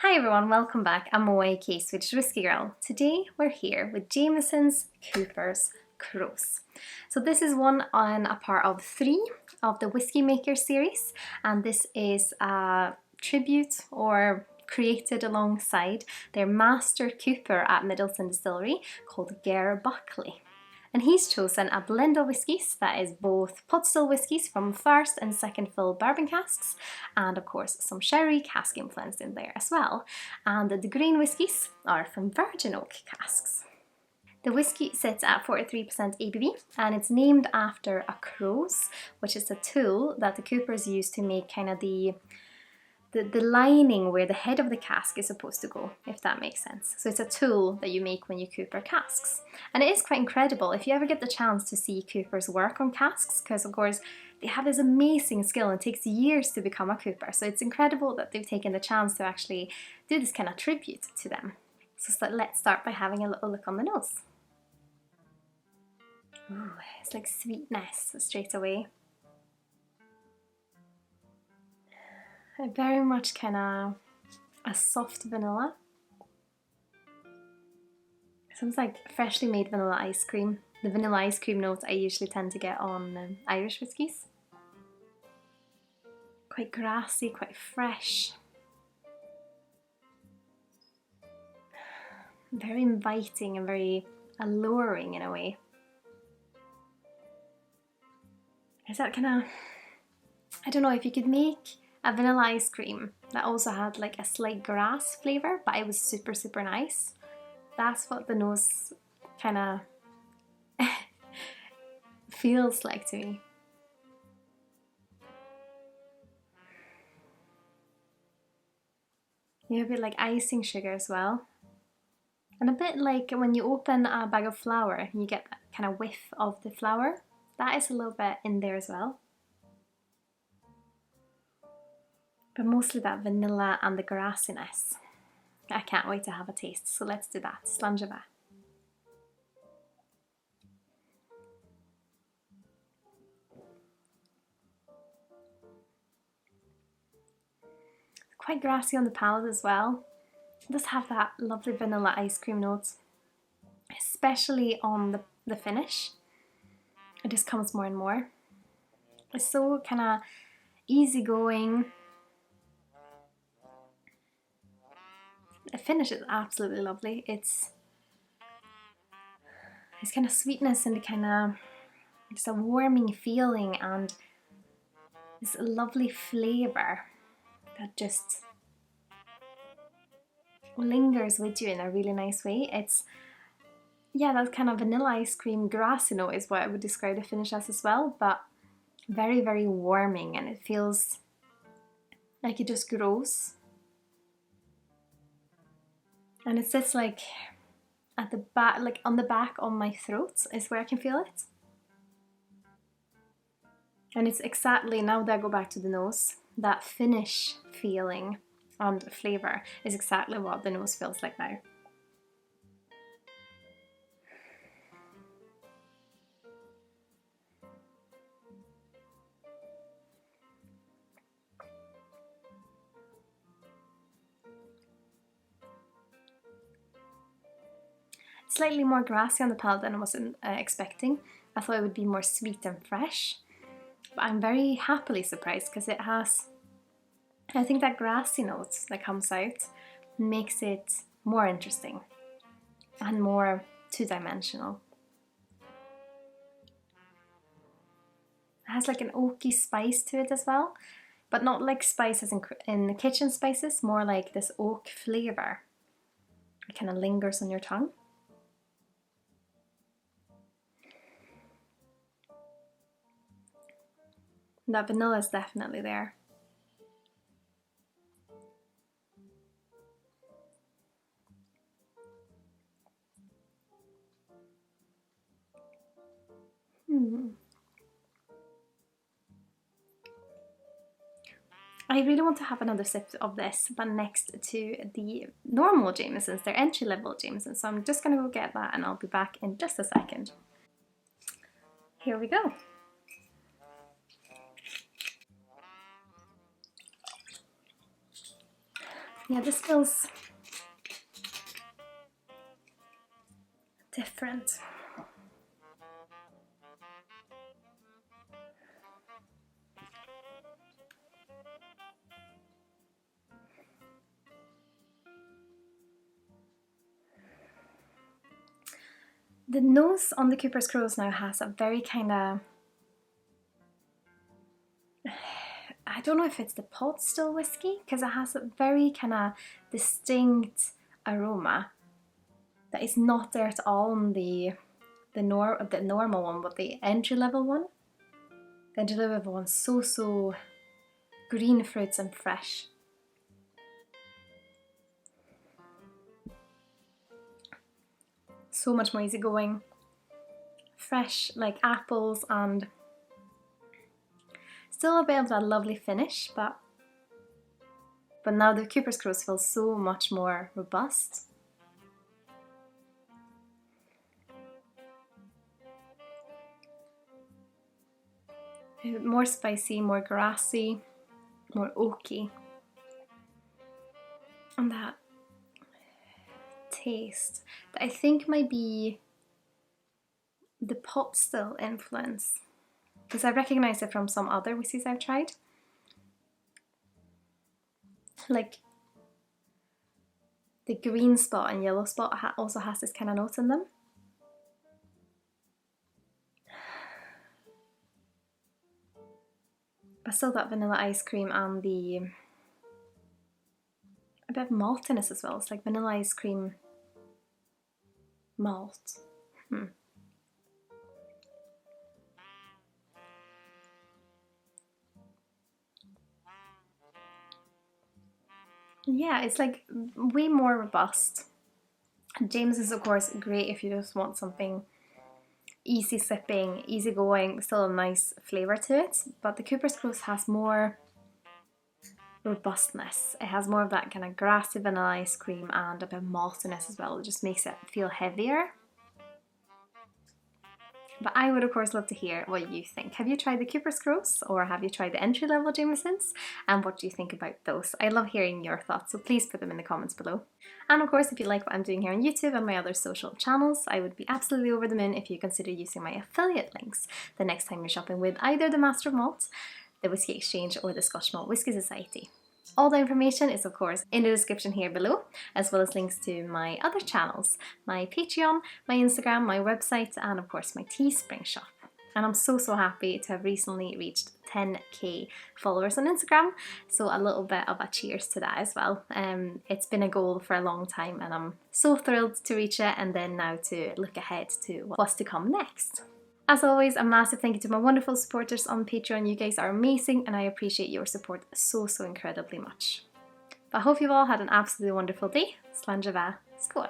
Hi everyone, welcome back. I'm away Switch Risky Girl. Today we're here with Jameson's Cooper's Croze. So this is one on a part of 3 of the Whiskey Maker series, and this is a tribute or created alongside their master cooper at Middleton Distillery called Ger Buckley. And he's chosen a blend of whiskies that is both pot still whiskies from first and second fill bourbon casks, and of course some sherry cask influence in there as well. And the green whiskies are from virgin oak casks. The whiskey sits at 43% ABV and it's named after a Croze, which is a tool that the coopers use to make kind of the lining where the head of the cask is supposed to go, if that makes sense. So it's a tool that you make when you cooper casks. And it is quite incredible if you ever get the chance to see coopers work on casks, because of course they have this amazing skill and it takes years to become a cooper. So it's incredible that they've taken the chance to actually do this kind of tribute to them. So let's start by having a little look on the nose. Ooh, it's like sweetness straight away. Very much kind of a soft vanilla. Sounds like freshly made vanilla ice cream. The vanilla ice cream notes I usually tend to get on Irish whiskies. Quite grassy, quite fresh. Very inviting and very alluring in a way. Is that kind of, I don't know, if you could make a vanilla ice cream that also had like a slight grass flavour, but it was super nice. That's what the nose kind of feels like to me. You have a bit like icing sugar as well. And a bit like when you open a bag of flour and you get that kind of whiff of the flour. That is a little bit in there as well. But mostly that vanilla and the grassiness. I can't wait to have a taste, so let's do that. Slàinte. Quite grassy on the palate as well. It does have that lovely vanilla ice cream notes, especially on the finish. It just comes more and more. It's so kind of easygoing. The finish is absolutely lovely. It's kind of sweetness and the kind of just a warming feeling and this lovely flavour that just lingers with you in a really nice way. It's, yeah, that kind of vanilla ice cream grassy note is what I would describe the finish as well, but very warming, and it feels like it just grows. And it sits like at the back, like on the back of my throat is where I can feel it. And it's exactly, now that I go back to the nose, that finish feeling and flavour is exactly what the nose feels like now. Slightly more grassy on the palate than I was expecting. I thought it would be more sweet and fresh, but I'm very happily surprised because it has, I think that grassy note that comes out makes it more interesting and more two-dimensional. It has like an oaky spice to it as well, but not like spices in the kitchen spices, more like this oak flavour. It kind of lingers on your tongue. That vanilla is definitely there. I really want to have another sip of this, but next to the normal Jamesons, their entry-level Jamesons. So I'm just going to go get that and I'll be back in just a second. Here we go. Yeah, this feels different. The nose on the Cooper's Croze now has a very kind of, I don't know if it's the pot still whiskey, because it has a very kind of distinct aroma that is not there at all on the normal one, but the entry level one. The entry level one's so green fruits and fresh. So much more easygoing. Fresh, like apples, and still a bit of that lovely finish, but now the Cooper's Croze feels so much more robust. More spicy, more grassy, more oaky. And that taste that I think might be the pot still influence, because I recognise it from some other whiskies I've tried. Like the green spot and yellow spot also has this kind of note in them. But still that vanilla ice cream and a bit of maltiness as well. It's like vanilla ice cream malt. Yeah, it's like way more robust. Jameson is of course great if you just want something easy sipping, easy going, still a nice flavour to it, but the Cooper's Croze has more robustness. It has more of that kind of grassy vanilla ice cream and a bit of maltiness as well. It just makes it feel heavier. But I would of course love to hear what you think. Have you tried the Cooper's Croze, or have you tried the entry level Jamesons? And what do you think about those? I love hearing your thoughts, so please put them in the comments below. And of course, if you like what I'm doing here on YouTube and my other social channels, I would be absolutely over the moon if you consider using my affiliate links the next time you're shopping with either the Master of Malt, the Whisky Exchange, or the Scotch Malt Whisky Society. All the information is of course in the description here below, as well as links to my other channels, my Patreon, my Instagram, my website, and of course my Teespring shop. And I'm so happy to have recently reached 10k followers on Instagram, so a little bit of a cheers to that as well. It's been a goal for a long time and I'm so thrilled to reach it, and then now to look ahead to what's to come next. As always, a massive thank you to my wonderful supporters on Patreon. You guys are amazing and I appreciate your support so incredibly much. But I hope you've all had an absolutely wonderful day. Slán Skål!